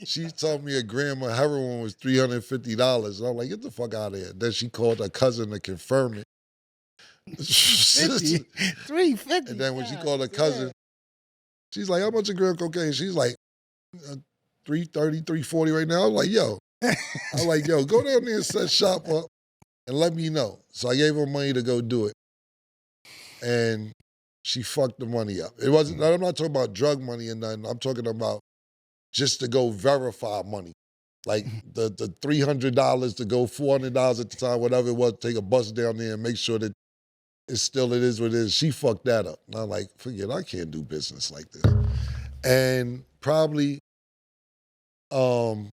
She told me a gram of heroin was $350. And I'm like, get the fuck out of here. Then she called her cousin to confirm it. 350. And then when she called her cousin, she's like, how much a gram of cocaine? She's like, 330, 340 right now. I'm like, yo, go down there and set shop up and let me know. So I gave her money to go do it. And she fucked the money up. It wasn't, I'm not talking about drug money and nothing. I'm talking about just to go verify money. Like the $300 to go $400 at the time, whatever it was, take a bus down there and make sure that it is what it is. She fucked that up. And I'm like, forget, I can't do business like this. And probably 4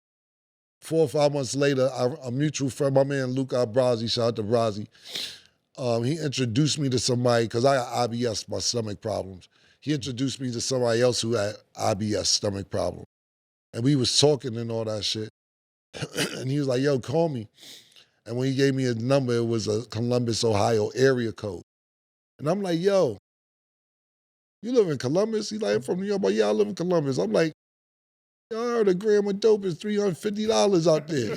or 5 months later, a mutual friend, my man Luke Abrazi, shout out to Brazi, he introduced me to somebody, because I got IBS, my stomach problems. He introduced me to somebody else who had IBS, stomach problem. And we was talking and all that shit. And he was like, yo, call me. And when he gave me his number, it was a Columbus, Ohio area code. And I'm like, yo, you live in Columbus? He's like, I'm from New York. But yeah, I live in Columbus. I'm like, yo, I heard a gram of dope is $350 out there.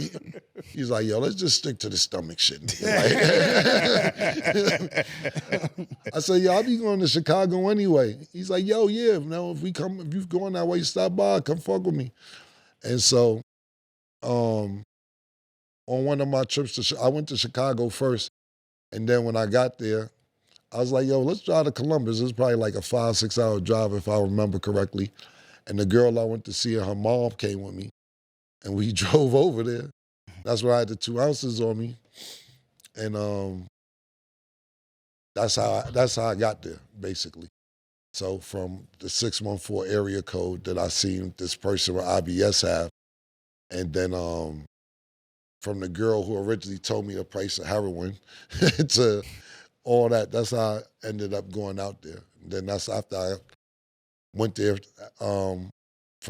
He's like, yo, let's just stick to the stomach shit. I said, yo, I'll be going to Chicago anyway. He's like, yo, yeah, if you going that way, stop by, come fuck with me. And so, on one of my trips I went to Chicago first, and then when I got there, I was like, yo, let's drive to Columbus. It's probably like a 5-6 hour drive if I remember correctly. And the girl I went to see, her mom came with me, and we drove over there. That's where I had the 2 ounces on me, and that's how I got there, basically. So from the 614 area code that I seen this person with IBS have, and then from the girl who originally told me the price of heroin to all that, that's how I ended up going out there. And then that's after I went there from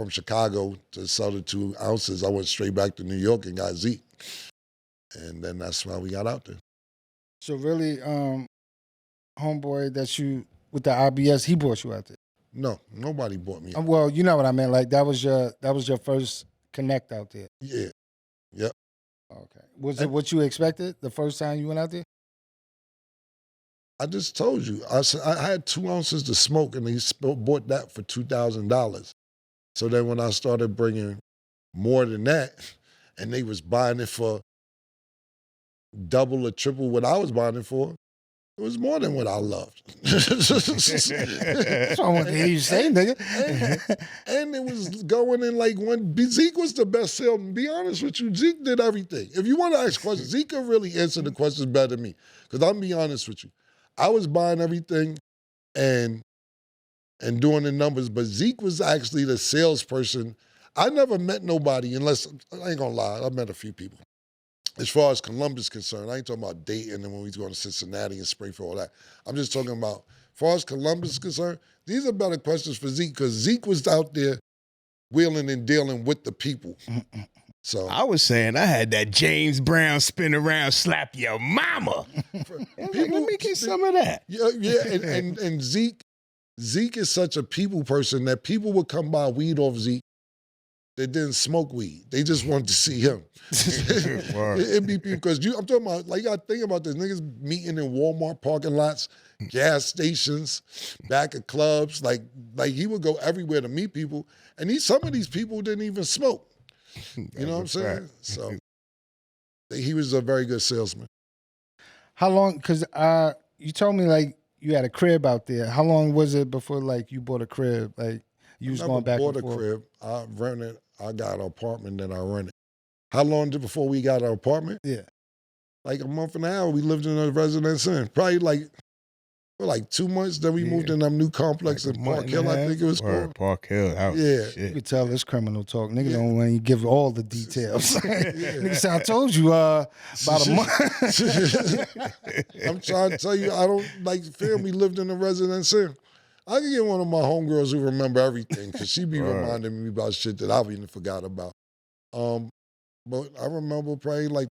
Chicago to sell the 2 ounces. I went straight back to New York and got Zeke. And then that's why we got out there. So really, homeboy that you, with the IBS, he brought you out there? No, nobody bought me out. Well, you know what I meant. Like that was your first connect out there. Yeah. Yep. Okay. Was it what you expected the first time you went out there? I just told you. I had 2 ounces to smoke, and he bought that for $2,000. So then when I started bringing more than that, and they was buying it for double or triple what I was buying it for, it was more than what I loved. That's what I want to hear you say, nigga. And it was going in like when Zeke was the best salesman. Be honest with you, Zeke did everything. If you want to ask questions, Zeke can really answer the questions better than me. Because I'm be honest with you. I was buying everything and doing the numbers, but Zeke was actually the salesperson. I never met nobody unless, I ain't gonna lie, I met a few people. As far as Columbus is concerned, I ain't talking about Dayton and when we was going to Cincinnati and Springfield, all that. I'm just talking about, as far as Columbus is concerned, these are better questions for Zeke because Zeke was out there wheeling and dealing with the people. So I was saying I had that James Brown spin around, slap your mama. Let me get some of that. Yeah, and Zeke is such a people person that people would come buy weed off Zeke that didn't smoke weed. They just wanted to see him. It'd be people, because I'm talking about, like, you gotta think about this. Niggas meeting in Walmart parking lots, gas stations, back of clubs. Like he would go everywhere to meet people. And some of these people didn't even smoke. You know what I'm saying? So he was a very good salesman. How long, because you told me like you had a crib out there. How long was it before like you bought a crib? Like you was going back and forth? I bought a crib. I rented. I got an apartment that I rented. How long before we got our apartment? Yeah. Like a month and a half. We lived in a residence in. Probably like 2 months. Then we moved in a new complex in Park Hill, I think it was called. Park Hill. Yeah. You could tell this criminal talk. Niggas don't want to give all the details. Niggas say, I told you about a month. I'm trying to tell you, I don't like family lived in a residence in. I can get one of my homegirls who remember everything because she be reminding me about shit that I've even forgot about. But I remember probably like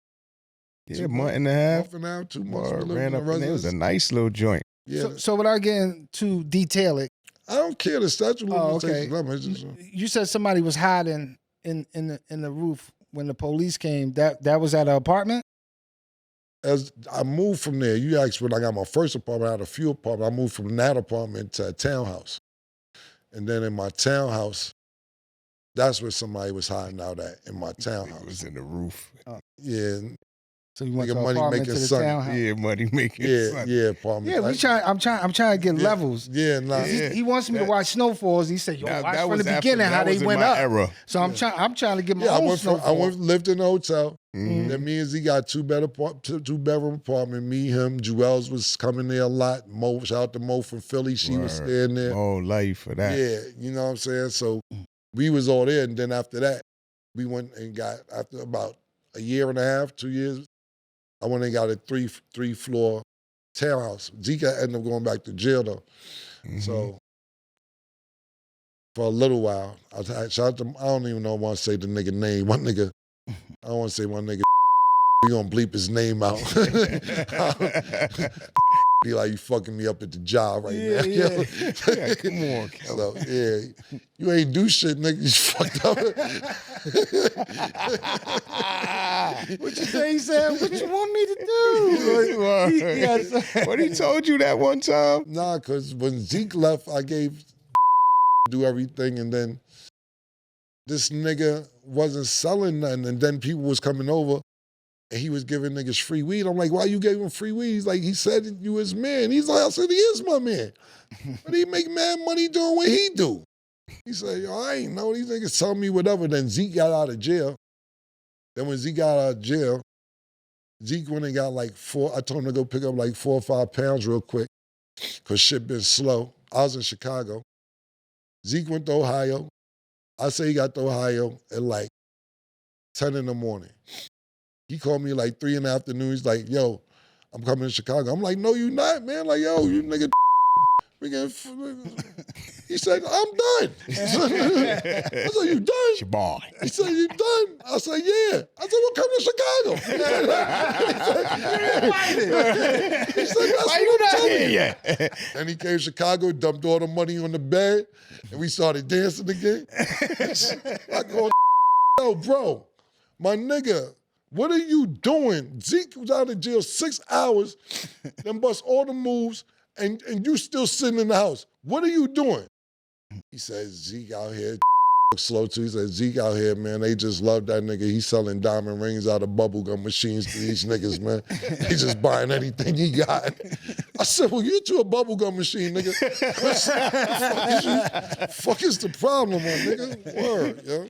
a month and a half. Month and a half, 2 months. We Ran up in there. It was a nice little joint. Yeah. So without getting too detailed, I don't care the statute of limitations. You said somebody was hiding in the roof when the police came. That was at an apartment? As I moved from there, you asked when I got my first apartment, I had a few apartments. I moved from that apartment to a townhouse. And then in my townhouse, that's where somebody was hiding out at, in my townhouse. It was in the roof. Yeah. So you went to apartment to the townhouse? Yeah, money making son. Yeah, apartment. Yeah, I'm trying to get levels. Yeah, nah. He wants me to watch snowfalls. He said, "Yo, watch from the beginning how they went up." Era. So I'm trying to get my own snowfall. Lived in a hotel. Mm-hmm. Then me and Z got two bedroom apartment. Me, him, Jewels was coming there a lot. Mo, shout out to Mo from Philly. She was staying there. Oh, life for that. Yeah, you know what I'm saying? So we was all there. And then after that, we went and got, after about a year and a half, 2 years, I went and got a three floor townhouse. Zeke ended up going back to jail though. Mm-hmm. So for a little while, shout out to, I don't even know if I want to say the nigga name. One nigga, I don't want to say one nigga. We gonna bleep his name out. Be like, you fucking me up at the job right now. Yeah, come on, so, yeah, you ain't do shit, nigga. You fucked up. What you say? He said, what you want me to do? What he told you that one time? Nah, because when Zeke left, I gave do everything, and then this nigga wasn't selling nothing, and then people was coming over, and he was giving niggas free weed. I'm like, why you gave him free weed? He's like, he said you his man. He's like, I said, he is my man. But he make mad money doing what he do. He said, yo, I ain't know. These niggas tell me whatever. Then Zeke got out of jail. Then when Zeke got out of jail, Zeke went and got like I told him to go pick up like 4 or 5 pounds real quick because shit been slow. I was in Chicago. Zeke went to Ohio. I say he got to Ohio at like 10 in the morning. He called me like 3 in the afternoon. He's like, yo, I'm coming to Chicago. I'm like, no, you not, man. Like, yo, you nigga. He said, I'm done. I said, you done? Shabon. He said, you done? I said, yeah. I said, well, come to Chicago. He said, that's why you not here yet? And he came to Chicago, dumped all the money on the bed, and we started dancing again. I called, yo, bro, my nigga, what are you doing? Zeke was out of jail 6 hours, then bust all the moves, and you still sitting in the house. What are you doing? He says, Zeke out here slow too. He said, Zeke out here, man, they just love that nigga. He's selling diamond rings out of bubblegum machines to these niggas, man. They just buying anything he got. I said, well, you to a bubblegum machine, nigga. Fuck is the problem, my nigga? Word, yo.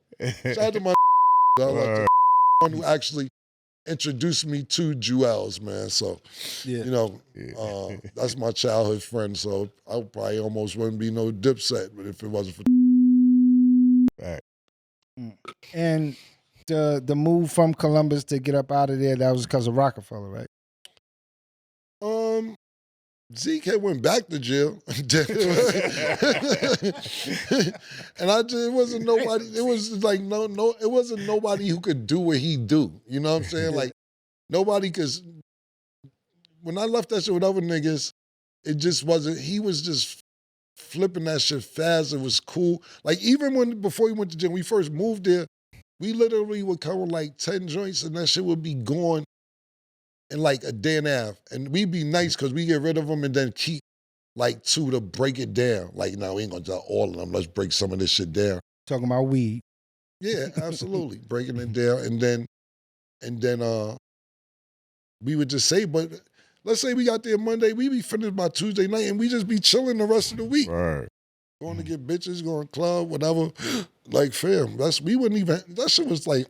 Shout out to my like one who actually introduced me to Jewels, man. So, you know, that's my childhood friend. So I probably almost wouldn't be no Dipset, but if it wasn't for Right. And the move from Columbus to get up out of there, that was because of Rockefeller, right? Zeke had went back to jail. And it wasn't nobody, it was like it wasn't nobody who could do what he do. You know what I'm saying? Like nobody, cause when I left that shit with other niggas, it just wasn't, he was just flipping that shit fast. It was cool. Like even before he went to jail, we first moved there, we literally would come with like 10 joints and that shit would be gone in like a day and a half. And we'd be nice because we get rid of them and then keep like 2 to break it down. Like, no, we ain't gonna do all of them. Let's break some of this shit down. Talking about weed. Yeah, absolutely. Breaking it down. And then we would just say, but let's say we got there Monday, we be finished by Tuesday night and we just be chilling the rest of the week. Right. Going to get bitches, going to club, whatever. Like, fam, we wouldn't even, that shit was like,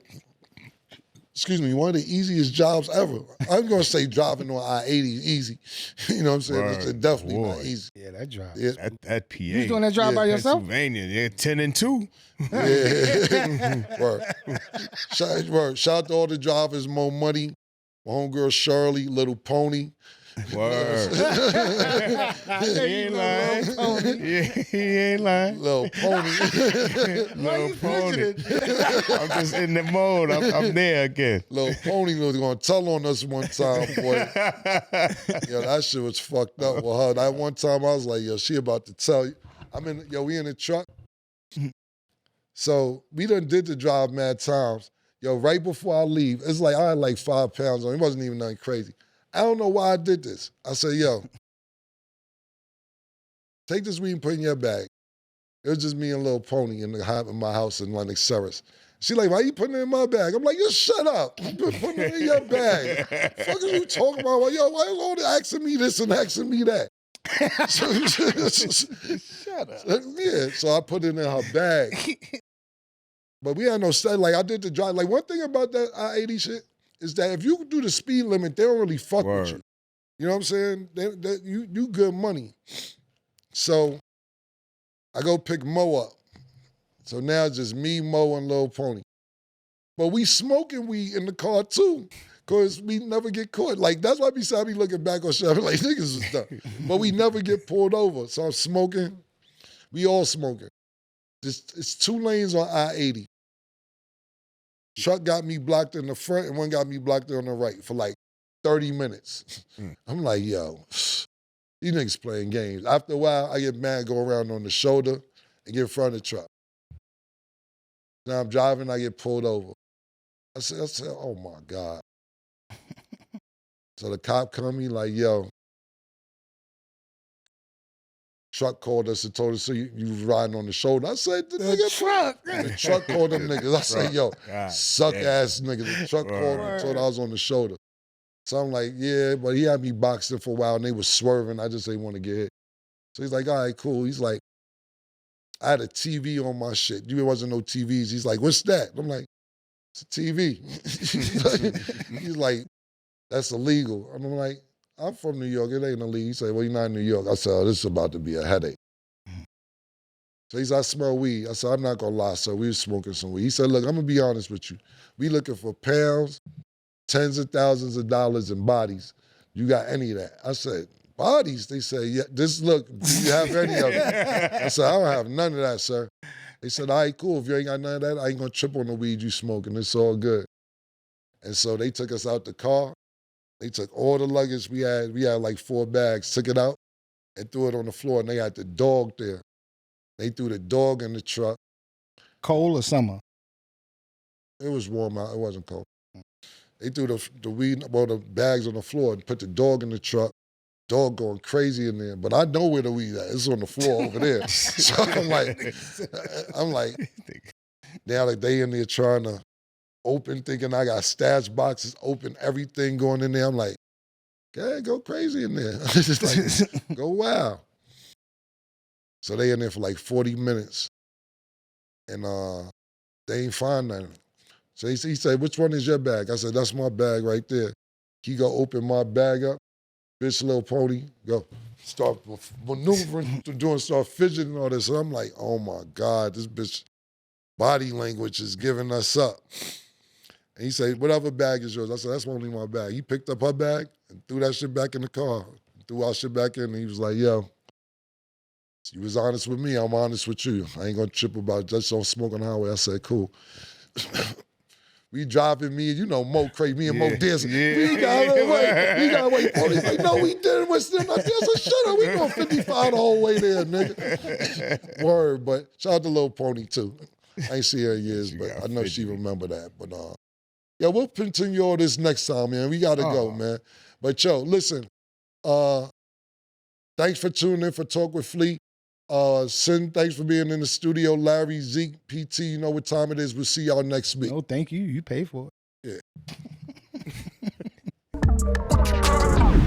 excuse me, one of the easiest jobs ever. I'm going to say driving on I-80 is easy. You know what I'm saying? Right. It's definitely not easy. Yeah, that drive. Yeah. That PA. You was doing that drive by yourself? Pennsylvania, yeah, 10 and 2. Yeah. Word. Shout out to all the drivers, Mo Money, my homegirl Shirley, Little Pony. Word. He ain't lying. Yeah, he ain't lying. Little Pony. Little Pony. I'm just in the mode. I'm there again. Little Pony was going to tell on us one time, boy. Yo, that shit was fucked up with her. That one time I was like, yo, she about to tell you. We in the truck. So we done did the drive mad times. Yo, right before I leave, it's like I had like 5 pounds on. It wasn't even nothing crazy. I don't know why I did this. I said, yo, take this weed and put it in your bag. It was just me and Lil Pony in my house in Lenox Ceres. She like, why you putting it in my bag? I'm like, yo, shut up. I'm putting it in your bag. Fuck are you talking about? Like, yo, why is all the asking me this and asking me that? Shut up. Yeah, so I put it in her bag. But we had no study. Like, I did the drive. Like, one thing about that I-80 shit is that if you do the speed limit, they don't really fuck with you. You know what I'm saying? You good money. So I go pick Mo up. So now it's just me, Mo, and Lil Pony. But we smoking weed in the car too, because we never get caught. Like, that's why I be looking back on shit, I be like, niggas is stuff. But we never get pulled over. So I'm smoking. We all smoking. It's 2 lanes on I-80. Truck got me blocked in the front and one got me blocked on the right for like 30 minutes. I'm like, yo, these niggas playing games. After a while, I get mad, go around on the shoulder and get in front of the truck. Now I'm driving, I get pulled over. I said, oh my God. So the cop come, he like, yo, truck called us and told us, so you was riding on the shoulder. I said, the truck. The truck called them niggas. I said, yo, suck ass niggas. The truck called and told I was on the shoulder. So I'm like, yeah, but he had me boxed in for a while and they was swerving. I just didn't want to get hit. So he's like, all right, cool. He's like, I had a TV on my shit. There wasn't no TVs. He's like, what's that? I'm like, it's a TV. He's like, that's illegal. And I'm like, I'm from New York. It ain't illegal. He said, well, you're not in New York. I said, oh, this is about to be a headache. So he said, I smell weed. I said, I'm not going to lie, sir. We was smoking some weed. He said, look, I'm going to be honest with you. We looking for pounds, tens of thousands of dollars in bodies. You got any of that? I said, bodies? They said, yeah, just look, do you have any of it? I said, I don't have none of that, sir. They said, all right, cool. If you ain't got none of that, I ain't going to trip on the weed you smoking. It's all good. And so they took us out the car. They took all the luggage we had like 4 bags, took it out and threw it on the floor, and they had the dog there. They threw the dog in the truck. Cold or summer? It was warm out, it wasn't cold. They threw the weed, the bags on the floor and put the dog in the truck. Dog going crazy in there, but I know where the weed at. It's on the floor over there. So I'm like, Now like they in there trying to open, thinking I got stash boxes, open everything going in there. I'm like, okay, go crazy in there. It's just like, go wild. So they in there for like 40 minutes. And they ain't find nothing. So he said, which one is your bag? I said, that's my bag right there. He go open my bag up, bitch little pony, go start maneuvering, start fidgeting and all this. So I'm like, oh my God, this bitch body language is giving us up. And he said, whatever bag is yours. I said, that's only my bag. He picked up her bag and threw that shit back in the car. Threw our shit back in and he was like, yo, you was honest with me, I'm honest with you. I ain't gonna trip about just don't smoke on the highway. I said, cool. We driving me Mo crazy, me and Mo dancing. Yeah. We gotta wait. Police like, no, we didn't. We're still not there. I said, shut up, we going 55 the whole way there, nigga. Word, but shout out to Lil Pony too. I ain't see her in years, but I know she remember that. But yeah, we'll continue all this next time, man. We gotta go, man. But yo, listen, thanks for tuning in for Talk with Fleet. Sen, thanks for being in the studio. Larry, Zeke, PT, you know what time it is. We'll see y'all next week. No, thank you. You pay for it. Yeah.